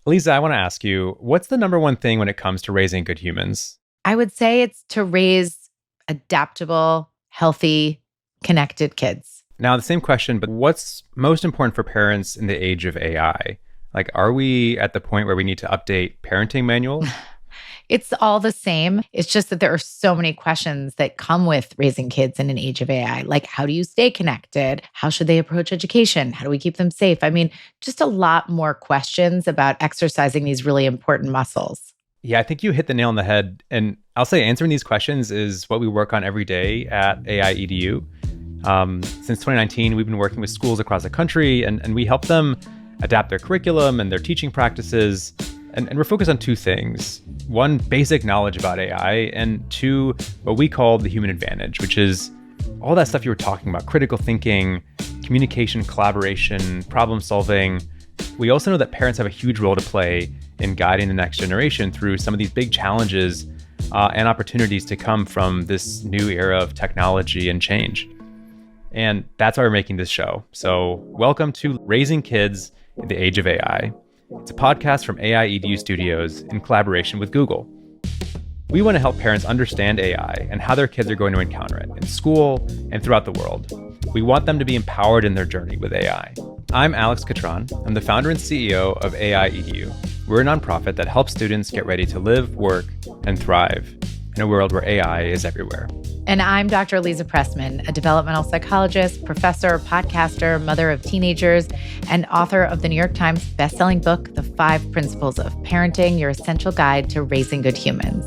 Aliza, I want to ask you, what's the number one thing when it comes to raising good humans? I would say it's to raise adaptable, healthy, connected kids. Now, the same question, but what's most important for parents in the age of AI? Like, are we at the point where we need to update parenting manuals? It's all the same. It's just that there are so many questions that come with raising kids in an age of AI. Like, how do you stay connected? How should they approach education? How do we keep them safe? I mean, just a lot more questions about exercising these really important muscles. Yeah, I think you hit the nail on the head. And I'll say answering these questions is what we work on every day at AI EDU. Since 2019, we've been working with schools across the country, and we help them adapt their curriculum and their teaching practices. And we're focused on two things. One, basic knowledge about AI, and two, what we call the human advantage, which is all that stuff you were talking about: critical thinking, communication, collaboration, problem solving. We also know that parents have a huge role to play in guiding the next generation through some of these big challenges and opportunities to come from this new era of technology and change. And that's why we're making this show. So welcome to Raising Kids in the Age of AI. It's a podcast from AI EDU Studios in collaboration with Google. We want to help parents understand AI and how their kids are going to encounter it in school and throughout the world. We want them to be empowered in their journey with AI. I'm Alex Kotran. I'm the founder and CEO of AI EDU. We're a nonprofit that helps students get ready to live, work, and thrive in a world where AI is everywhere. And I'm Dr. Aliza Pressman, a developmental psychologist, professor, podcaster, mother of teenagers, and author of the New York Times bestselling book, The 5 Principles of Parenting, Your Essential Guide to Raising Good Humans.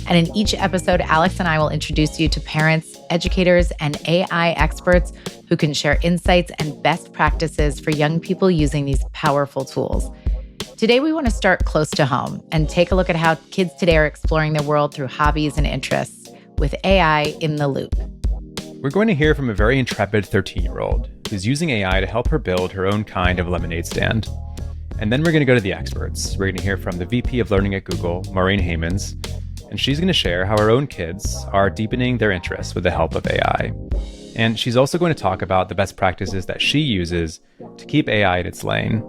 And in each episode, Alex and I will introduce you to parents, educators, and AI experts who can share insights and best practices for young people using these powerful tools. Today, we want to start close to home and take a look at how kids today are exploring their world through hobbies and interests, with AI in the loop. We're going to hear from a very intrepid 13-year-old who's using AI to help her build her own kind of lemonade stand. And then we're going to go to the experts. We're going to hear from the VP of Learning at Google, Maureen Haymans, and she's going to share how her own kids are deepening their interests with the help of AI. And she's also going to talk about the best practices that she uses to keep AI in its lane.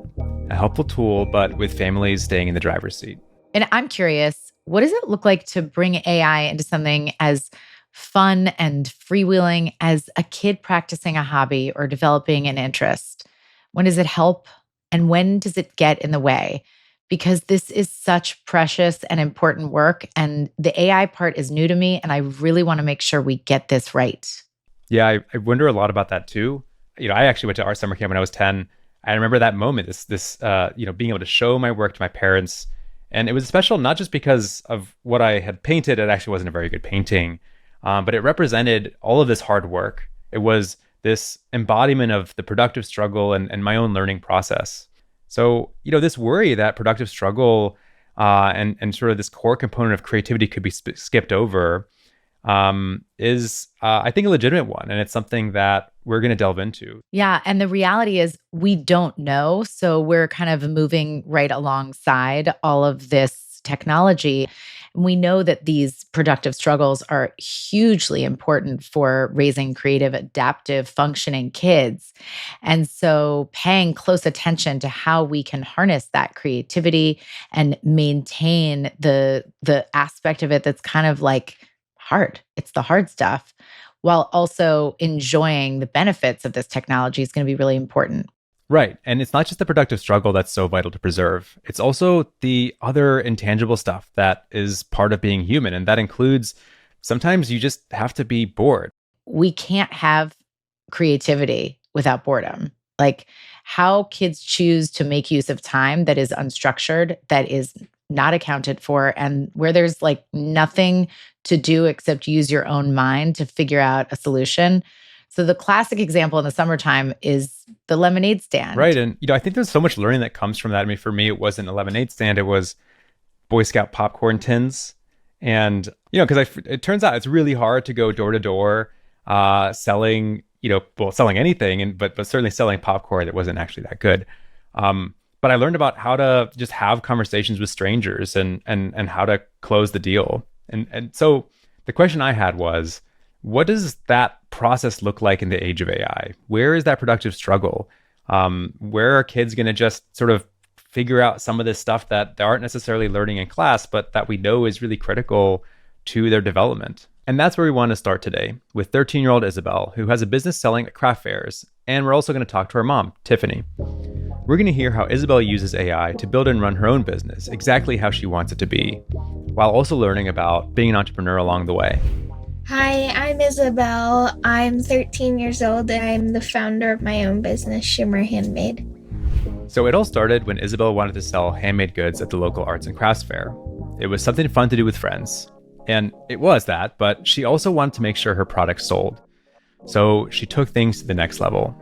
A helpful tool, but with families staying in the driver's seat. And I'm curious, what does it look like to bring AI into something as fun and freewheeling as a kid practicing a hobby or developing an interest? When does it help? And when does it get in the way? Because this is such precious and important work. And the AI part is new to me. And I really want to make sure we get this right. Yeah, I wonder a lot about that too. I actually went to art summer camp when I was 10. I remember that moment, this being able to show my work to my parents. And it was special not just because of what I had painted. It actually wasn't a very good painting, but it represented all of this hard work. It was this embodiment of the productive struggle and my own learning process. So, this worry that productive struggle and sort of this core component of creativity could be skipped over is, I think, a legitimate one. And it's something that we're going to delve into. Yeah. And the reality is we don't know. So we're kind of moving right alongside all of this technology. We know that these productive struggles are hugely important for raising creative, adaptive, functioning kids. And so paying close attention to how we can harness that creativity and maintain the aspect of it that's kind of like hard. It's the hard stuff, while also enjoying the benefits of this technology is going to be really important. Right. And it's not just the productive struggle that's so vital to preserve. It's also the other intangible stuff that is part of being human. And that includes sometimes you just have to be bored. We can't have creativity without boredom. Like how kids choose to make use of time that is unstructured, that is not accounted for, and where there's like nothing to do except use your own mind to figure out a solution. So the classic example in the summertime is the lemonade stand. Right. And, I think there's so much learning that comes from that. I mean, for me, it wasn't a lemonade stand. It was Boy Scout popcorn tins. And, because it turns out it's really hard to go door to door selling, selling anything, but certainly selling popcorn that wasn't actually that good. But I learned about how to just have conversations with strangers and how to close the deal. And so the question I had was, what does that process look like in the age of AI? Where is that productive struggle? Where are kids going to just sort of figure out some of this stuff that they aren't necessarily learning in class, but that we know is really critical to their development. And that's where we want to start today with 13-year-old Isabell, who has a business selling at craft fairs. And we're also going to talk to her mom, Tiffany. We're going to hear how Isabell uses AI to build and run her own business exactly how she wants it to be, while also learning about being an entrepreneur along the way. Hi, I'm Isabell. I'm 13 years old and I'm the founder of my own business, Shimmer Handmade. So it all started when Isabell wanted to sell handmade goods at the local arts and crafts fair. It was something fun to do with friends. And it was that, but she also wanted to make sure her products sold. So she took things to the next level.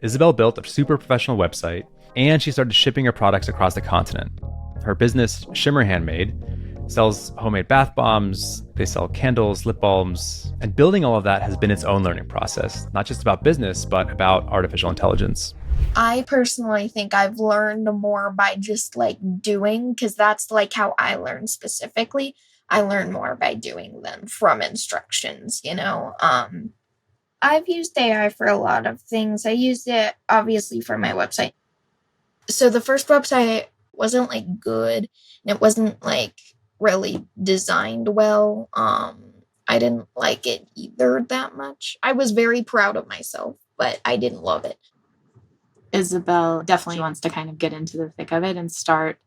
Isabell built a super professional website, and she started shipping her products across the continent. Her business, Shimmer Handmade, sells homemade bath bombs, they sell candles, lip balms, and building all of that has been its own learning process, not just about business, but about artificial intelligence. I personally think I've learned more by just doing, because that's how I learn specifically. I learn more by doing than from instructions, I've used AI for a lot of things. I used it obviously for my website. So the first website wasn't good, and it wasn't really designed well. I didn't like it either that much. I was very proud of myself, but I didn't love it. Isabell definitely wants to kind of get into the thick of it and start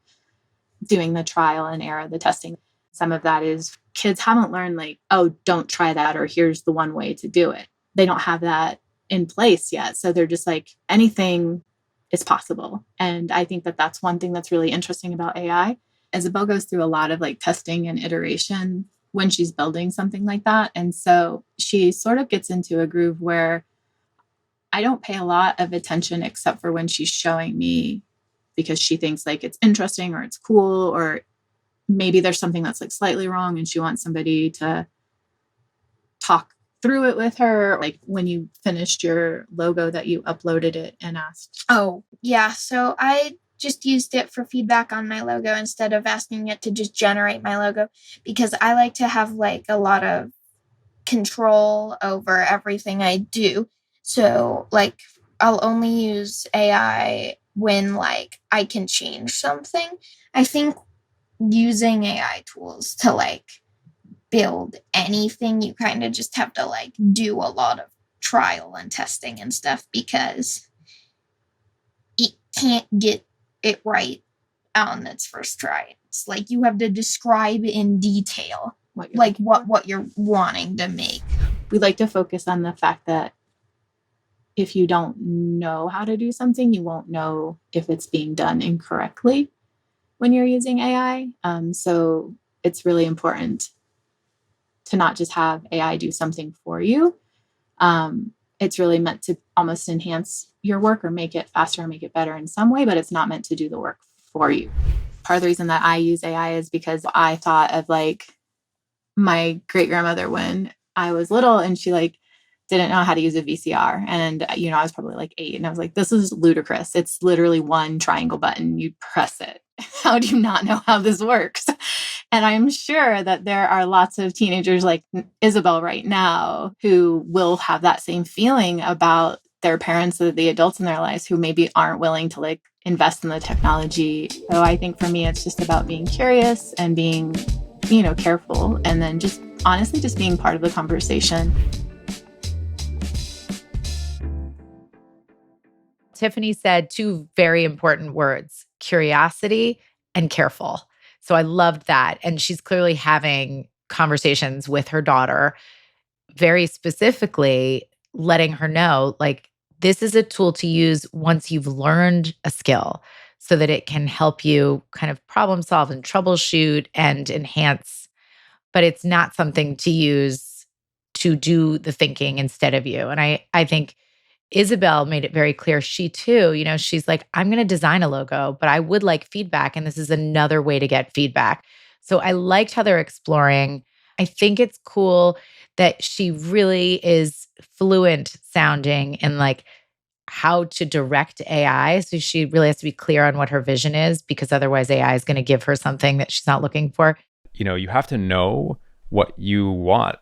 doing the trial and error, the testing. Some of that is kids haven't learned oh, don't try that, or here's the one way to do it. They don't have that in place yet. So they're just anything is possible. And I think that that's one thing that's really interesting about AI. Isabell goes through a lot of testing and iteration when she's building something like that. And so she sort of gets into a groove where I don't pay a lot of attention except for when she's showing me because she thinks it's interesting or it's cool, or maybe there's something that's slightly wrong and she wants somebody to talk through it with her. When you finished your logo that you uploaded it and asked. Oh, yeah. So I just used it for feedback on my logo instead of asking it to just generate my logo, because I like to have a lot of control over everything I do. So I'll only use AI when I can change something. I think using AI tools to build anything, you kind of just have to do a lot of trial and testing and stuff, because it can't get it right on its first try. It's you have to describe in detail what you're wanting to make. We like to focus on the fact that if you don't know how to do something, you won't know if it's being done incorrectly when you're using AI. So it's really important to not just have AI do something for you. It's really meant to almost enhance your work or make it faster or make it better in some way, but it's not meant to do the work for you. Part of the reason that I use AI is because I thought of my great grandmother when I was little, and she didn't know how to use a VCR. And, I was probably 8, and I was this is ludicrous. It's literally one triangle button. You press it. How do you not know how this works? And I'm sure that there are lots of teenagers like Isabell right now who will have that same feeling about their parents or the adults in their lives who maybe aren't willing to invest in the technology. So I think for me, it's just about being curious and being, careful, and then just honestly just being part of the conversation. Tiffany said 2 very important words: curiosity and careful. So I loved that. And she's clearly having conversations with her daughter, very specifically letting her know, this is a tool to use once you've learned a skill, so that it can help you kind of problem solve and troubleshoot and enhance. But it's not something to use to do the thinking instead of you. And I think Isabell made it very clear. She too, she's I'm going to design a logo, but I would like feedback. And this is another way to get feedback. So I liked how they're exploring. I think it's cool that she really is fluent sounding in how to direct AI. So she really has to be clear on what her vision is, because otherwise AI is going to give her something that she's not looking for. You have to know what you want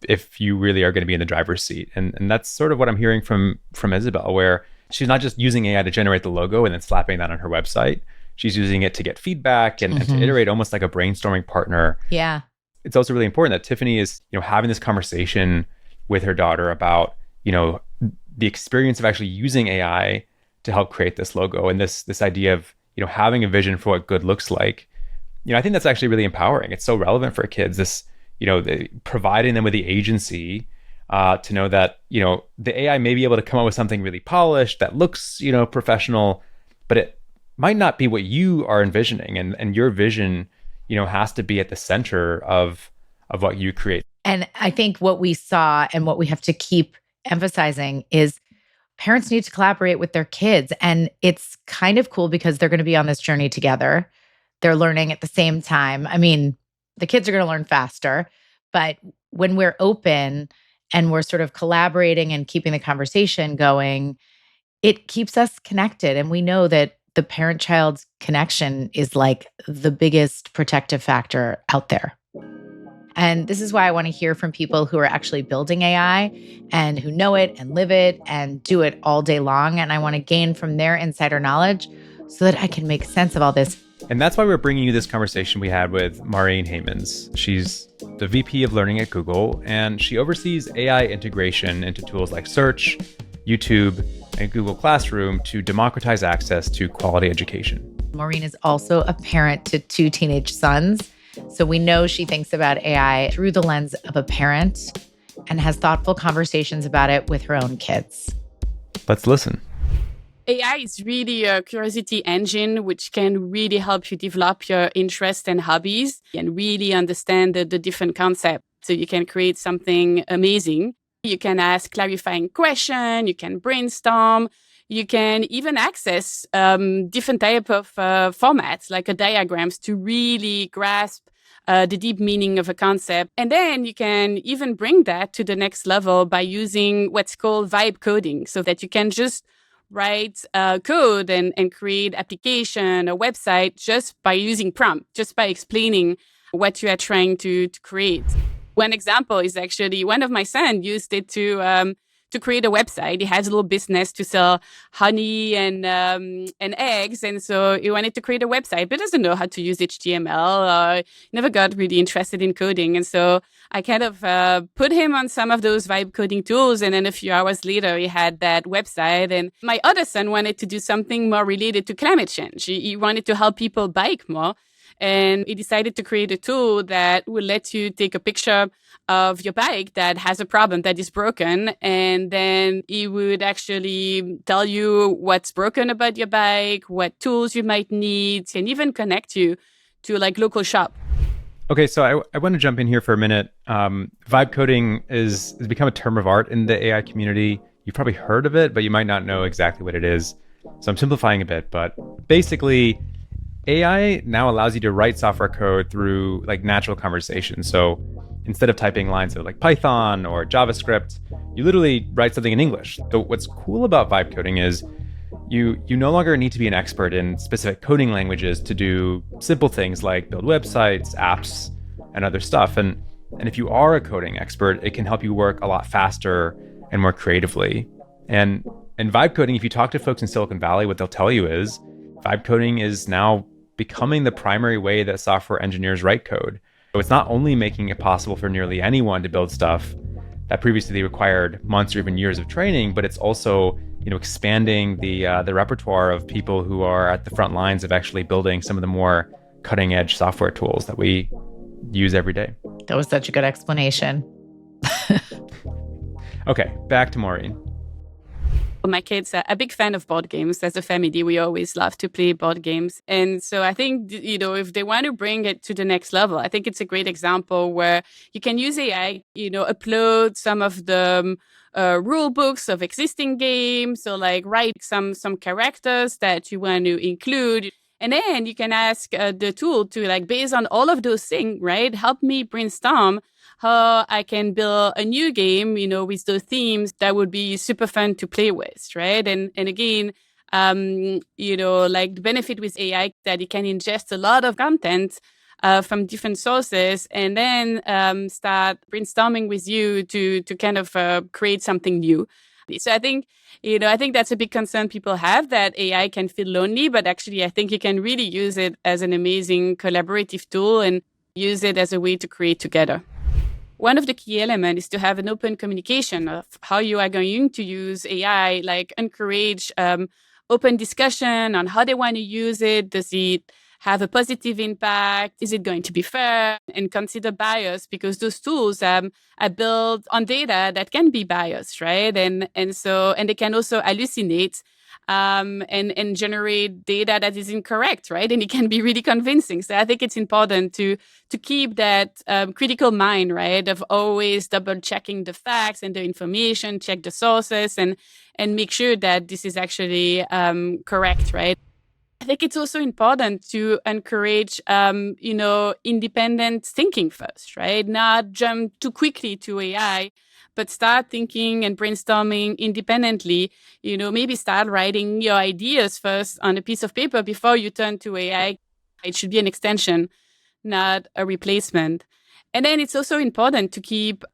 if you really are going to be in the driver's seat. And that's sort of what I'm hearing from Isabell, where she's not just using AI to generate the logo and then slapping that on her website. She's using it to get feedback and to iterate, almost like a brainstorming partner. Yeah. It's also really important that Tiffany is, having this conversation with her daughter about, the experience of actually using AI to help create this logo, and this idea of, having a vision for what good looks like. I think that's actually really empowering. It's so relevant for kids. This, providing them with the agency to know that, the AI may be able to come up with something really polished that looks, professional, but it might not be what you are envisioning. And your vision, has to be at the center of what you create. And I think what we saw and what we have to keep emphasizing is parents need to collaborate with their kids. And it's kind of cool because they're going to be on this journey together. They're learning at the same time. I mean, the kids are going to learn faster, but when we're open and we're sort of collaborating and keeping the conversation going, it keeps us connected. And we know that the parent-child connection is like the biggest protective factor out there. And this is why I want to hear from people who are actually building AI and who know it and live it and do it all day long. And I want to gain from their insider knowledge so that I can make sense of all this. And that's why we're bringing you this conversation we had with Maureen Heymans. She's the VP of Learning at Google, and she oversees AI integration into tools like Search, YouTube, and Google Classroom to democratize access to quality education. Maureen is also a parent to 2 teenage sons. So we know she thinks about AI through the lens of a parent and has thoughtful conversations about it with her own kids. Let's listen. AI is really a curiosity engine, which can really help you develop your interests and hobbies and really understand the different concepts. So you can create something amazing. You can ask clarifying questions, you can brainstorm, you can even access different type of formats like diagrams to really grasp the deep meaning of a concept. And then you can even bring that to the next level by using what's called vibe coding, so that you can just write code and create application, a website just by using prompt, just by explaining what you are trying to create. One example is actually one of my sons used it to create a website. He has a little business to sell honey and eggs. And so he wanted to create a website, but doesn't know how to use HTML. Never got really interested in coding. And so I kind of put him on some of those vibe coding tools. And then a few hours later, he had that website. And my other son wanted to do something more related to climate change. He wanted to help people bike more. And he decided to create a tool that will let you take a picture of your bike that has a problem, that is broken. And then he would actually tell you what's broken about your bike, what tools you might need, and even connect you to like local shop. Okay, so I want to jump in here for a minute. Vibe coding has become a term of art in the AI community. You've probably heard of it, but you might not know exactly what it is. So I'm simplifying a bit, but basically, AI now allows you to write software code through like natural conversation. So instead of typing lines of like Python or JavaScript, you literally write something in English. So what's cool about vibe coding is you no longer need to be an expert in specific coding languages to do simple things like build websites, apps, and other stuff. And if you are a coding expert, it can help you work a lot faster and more creatively. And vibe coding, if you talk to folks in Silicon Valley, what they'll tell you is vibe coding is now becoming the primary way that software engineers write code. So it's not only making it possible for nearly anyone to build stuff that previously required months or even years of training, but it's also, expanding the repertoire of people who are at the front lines of actually building some of the more cutting edge software tools that we use every day. That was such a good explanation. Okay, back to Maureen. My kids are a big fan of board games. As a family, we always love to play board games. And so I think, if they want to bring it to the next level, I think it's a great example where you can use AI, upload some of the rule books of existing games. So like write some characters that you want to include. And then you can ask the tool to like, based on all of those things, right, help me brainstorm how I can build a new game, with those themes that would be super fun to play with, right? And again, like the benefit with AI that it can ingest a lot of content from different sources and then start brainstorming with you to kind of create something new. So I think that's a big concern people have, that AI can feel lonely, but actually I think you can really use it as an amazing collaborative tool and use it as a way to create together. One of the key elements is to have an open communication of how you are going to use AI, like encourage open discussion on how they want to use it. Does it have a positive impact? Is it going to be fair? And consider bias, because those tools are built on data that can be biased, right? And they can also hallucinate and generate data that is incorrect, right? And it can be really convincing. So I think it's important to keep that critical mind, right, of always double checking the facts and the information, check the sources, and make sure that this is actually correct, right? I think it's also important to encourage, independent thinking first, right? Not jump too quickly to AI, but start thinking and brainstorming independently. Maybe start writing your ideas first on a piece of paper before you turn to AI. It should be an extension, not a replacement. And then it's also important to keep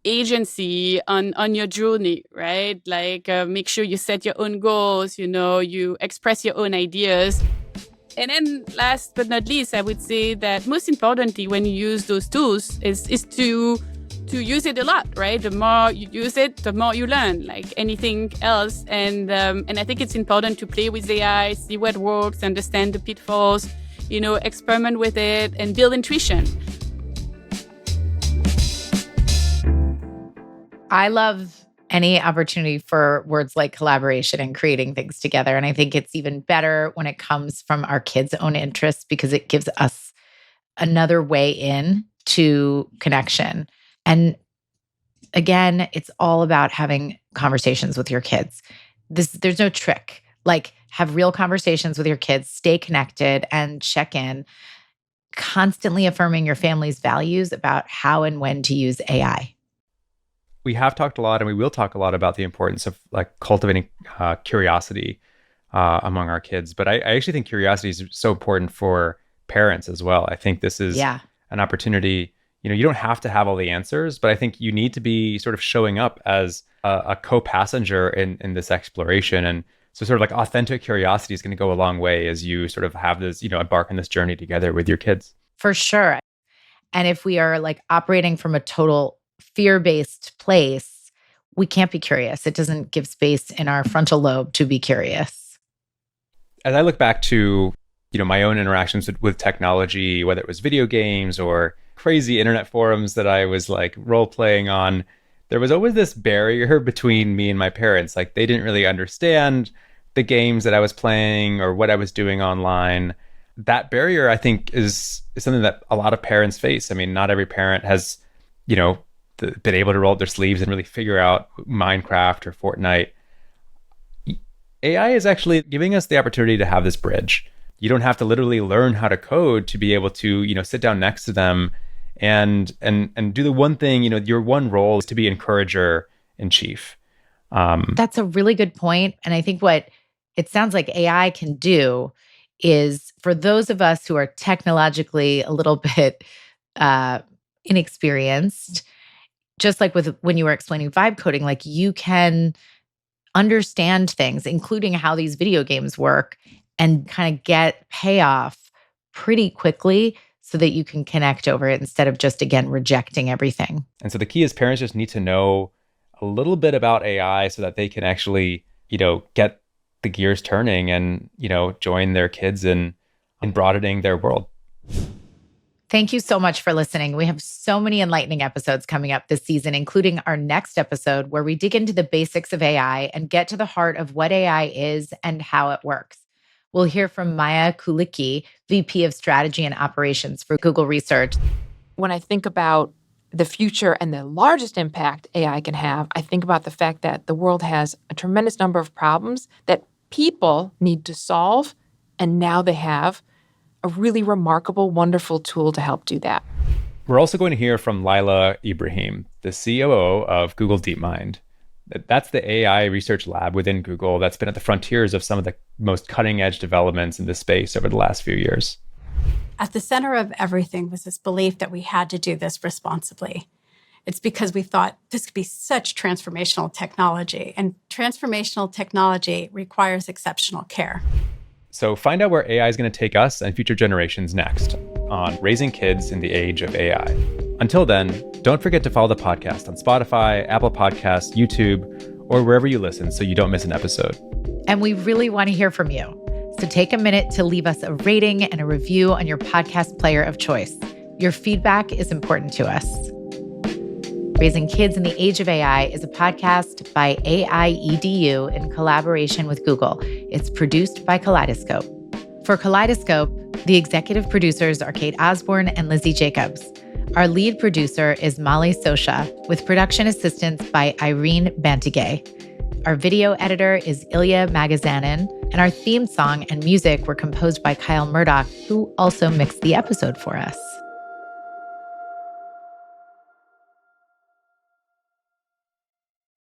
agency on your journey, right? Like make sure you set your own goals, you express your own ideas. And then last but not least, I would say that most importantly, when you use those tools is to use it a lot, right? The more you use it, the more you learn, like anything else. And I think it's important to play with AI, see what works, understand the pitfalls, experiment with it and build intuition. I love any opportunity for words like collaboration and creating things together. And I think it's even better when it comes from our kids' own interests, because it gives us another way in to connection. And again, it's all about having conversations with your kids. There's no trick. Like, have real conversations with your kids, stay connected and check in, constantly affirming your family's values about how and when to use AI. We have talked a lot, and we will talk a lot about the importance of like cultivating curiosity among our kids. But I actually think curiosity is so important for parents as well. I think this is an opportunity. You don't have to have all the answers, but I think you need to be sort of showing up as a co-passenger in this exploration. And so sort of like authentic curiosity is going to go a long way as you sort of have this, embark on this journey together with your kids. For sure. And if we are like operating from a total fear-based place, we can't be curious. It doesn't give space in our frontal lobe to be curious. As I look back to, my own interactions with technology, whether it was video games or crazy internet forums that I was like role playing on, there was always this barrier between me and my parents. Like, they didn't really understand the games that I was playing or what I was doing online. That barrier, I think, is something that a lot of parents face. I mean, not every parent has, been able to roll up their sleeves and really figure out Minecraft or Fortnite. AI is actually giving us the opportunity to have this bridge. You don't have to literally learn how to code to be able to, sit down next to them and do the one thing. Your one role is to be encourager in chief. That's a really good point. And I think what it sounds like AI can do is, for those of us who are technologically a little bit inexperienced, just like with when you were explaining vibe coding, like you can understand things, including how these video games work, and kind of get payoff pretty quickly so that you can connect over it instead of just, again, rejecting everything. And so the key is parents just need to know a little bit about AI so that they can actually, get the gears turning and, join their kids in broadening their world. Thank you so much for listening. We have so many enlightening episodes coming up this season, including our next episode where we dig into the basics of AI and get to the heart of what AI is and how it works. We'll hear from Maya Kulicki, VP of Strategy and Operations for Google Research. When I think about the future and the largest impact AI can have, I think about the fact that the world has a tremendous number of problems that people need to solve, and now they have a really remarkable, wonderful tool to help do that. We're also going to hear from Lila Ibrahim, the COO of Google DeepMind. That's the AI research lab within Google that's been at the frontiers of some of the most cutting-edge developments in this space over the last few years. At the center of everything was this belief that we had to do this responsibly. It's because we thought this could be such transformational technology, and transformational technology requires exceptional care. So find out where AI is going to take us and future generations next on Raising Kids in the Age of AI. Until then, don't forget to follow the podcast on Spotify, Apple Podcasts, YouTube, or wherever you listen so you don't miss an episode. And we really want to hear from you. So take a minute to leave us a rating and a review on your podcast player of choice. Your feedback is important to us. Raising Kids in the Age of AI is a podcast by AIEDU in collaboration with Google. It's produced by Kaleidoscope. For Kaleidoscope, the executive producers are Kate Osborne and Lizzie Jacobs. Our lead producer is Molly Sosha, with production assistance by Irene Bantigay. Our video editor is Ilya Magazanin, and our theme song and music were composed by Kyle Murdoch, who also mixed the episode for us.